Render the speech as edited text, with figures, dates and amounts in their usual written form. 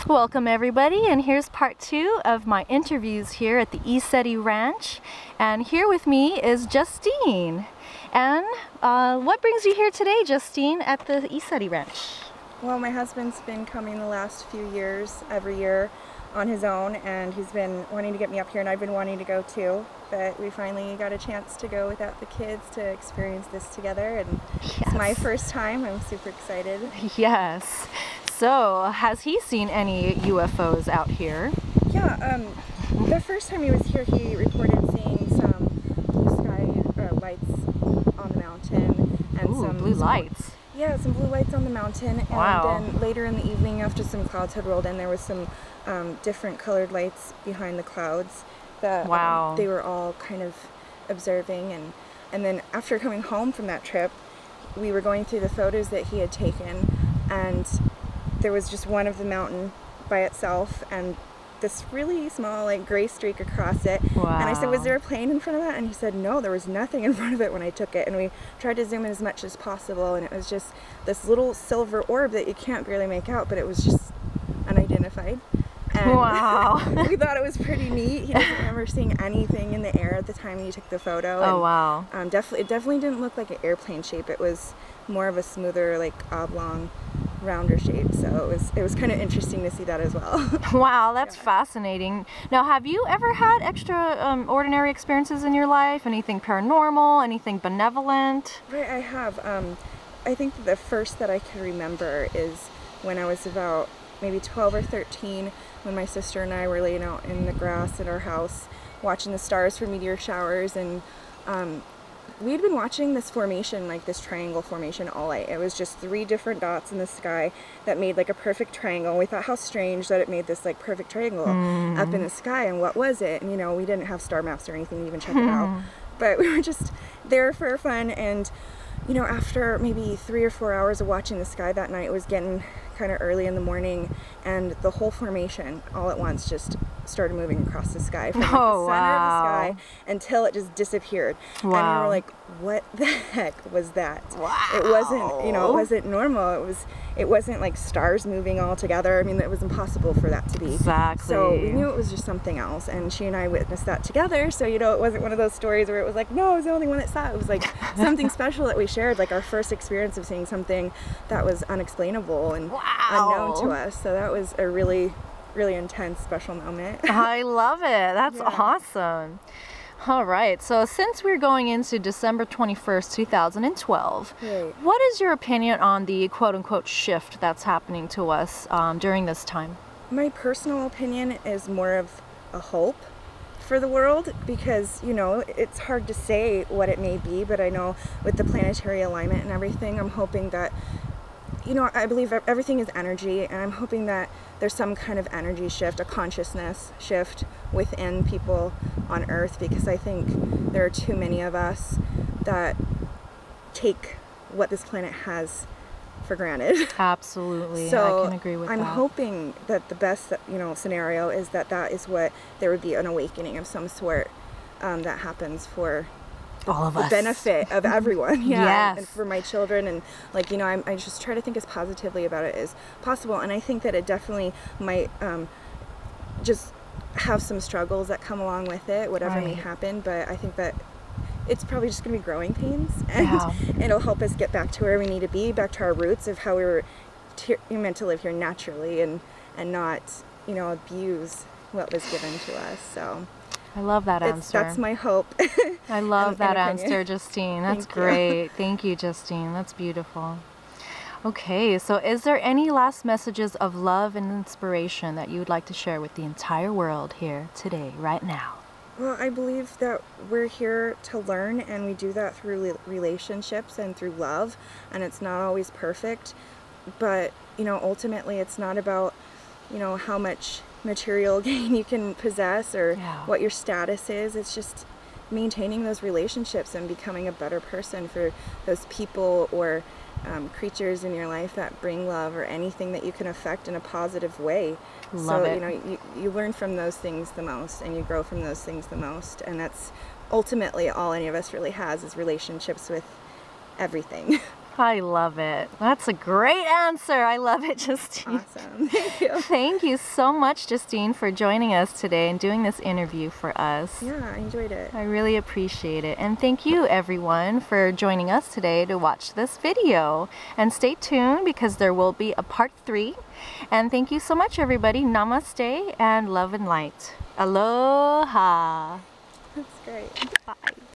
Welcome everybody, and here's part 2 of my interviews here at the ECETI Ranch. And here with me is Justine. And what brings you here today, Justine, at the ECETI Ranch? Well, my husband's been coming the last few years, every year, on his own, and he's been wanting to get me up here, and I've been wanting to go too. But we finally got a chance to go without the kids to experience this together, and Yes. It's my first time. I'm super excited. Yes. So, has he seen any UFOs out here? Yeah, the first time he was here, he reported seeing some blue sky lights on the mountain. And Ooh, some blue lights. Yeah, some blue lights on the mountain. Wow. And then later in the evening, after some clouds had rolled in, there was some different colored lights behind the clouds that Wow. they were all kind of observing. And then after coming home from that trip, we were going through the photos that he had taken, and there was just one of the mountain by itself and this really small like gray streak across it. Wow. And I said, was there a plane in front of that? And he said, no, there was nothing in front of it when I took it. And we tried to zoom in as much as possible, and it was just this little silver orb that you can't barely make out, but it was just unidentified. And Wow. we thought it was pretty neat. He doesn't remember seeing anything in the air at the time he took the photo. Oh, wow. It definitely didn't look like an airplane shape. It was more of a smoother, like oblong, rounder shape. So it was kind of interesting to see that as well. Wow, that's fascinating. Now, have you ever had extraordinary experiences in your life? Anything paranormal? Anything benevolent? Right, I have. I think that the first that I can remember is when I was about maybe 12 or 13, when my sister and I were laying out in the grass at our house watching the stars for meteor showers, and we had been watching this formation, like this triangle formation, all night. It was just 3 different dots in the sky that made like a perfect triangle. We thought how strange that it made this like perfect triangle up in the sky, and what was it? And you know, we didn't have star maps or anything to even check it out, but we were just there for fun. And you know, after maybe 3 or 4 hours of watching the sky that night, it was getting kind of early in the morning, and the whole formation all at once just started moving across the sky from like, the center of the sky until it just disappeared. Wow. And we were like, what the heck was that? Wow. It wasn't, you know, it wasn't normal. It wasn't like stars moving all together. I mean, it was impossible for that to be. Exactly. So we knew it was just something else, and she and I witnessed that together. So, you know, it wasn't one of those stories where it was like, no, I was the only one that saw it. It was like something special that we shared, like our first experience of seeing something that was unexplainable and unknown to us. So that was a really intense, special moment. I love it. That's awesome. All right, so since we're going into December 21st, 2012, what is your opinion on the quote-unquote shift that's happening to us during this time? My personal opinion is more of a hope for the world, because, you know, it's hard to say what it may be, but I know with the planetary alignment and everything, I'm hoping that, you know, I believe everything is energy, and I'm hoping that there's some kind of energy shift, a consciousness shift within people on Earth, because I think there are too many of us that take what this planet has for granted. Absolutely. So I can agree with that. I'm hoping that the best, you know, scenario is that is what there would be an awakening of some sort that happens for all of us, the benefit of everyone. Yes. And for my children, and like, you know, I just try to think as positively about it as possible, and I think that it definitely might just have some struggles that come along with it, whatever may happen, but I think that it's probably just going to be growing pains, and it'll help us get back to where we need to be, back to our roots of how we were meant to live here naturally, and not, you know, abuse what was given to us. So I love that answer. That's my hope. I love that opinion. answer, Justine. That's great. Thank you, Justine. That's beautiful. Okay, so is there any last messages of love and inspiration that you would like to share with the entire world here today, right now? Well, I believe that we're here to learn, and we do that through relationships and through love, and it's not always perfect, but, you know, ultimately it's not about, you know, how much material gain you can possess or what your status is. It's just maintaining those relationships and becoming a better person for those people or creatures in your life that bring love, or anything that you can affect in a positive way. Love it. You know, you learn from those things the most, and you grow from those things the most, and that's ultimately all any of us really has, is relationships with everything. I love it. That's a great answer. I love it, Justine. Awesome. Thank you. Thank you so much, Justine, for joining us today and doing this interview for us. Yeah, I enjoyed it. I really appreciate it. And thank you, everyone, for joining us today to watch this video. And stay tuned because there will be a part 3. And thank you so much, everybody. Namaste and love and light. Aloha. That's great. Bye.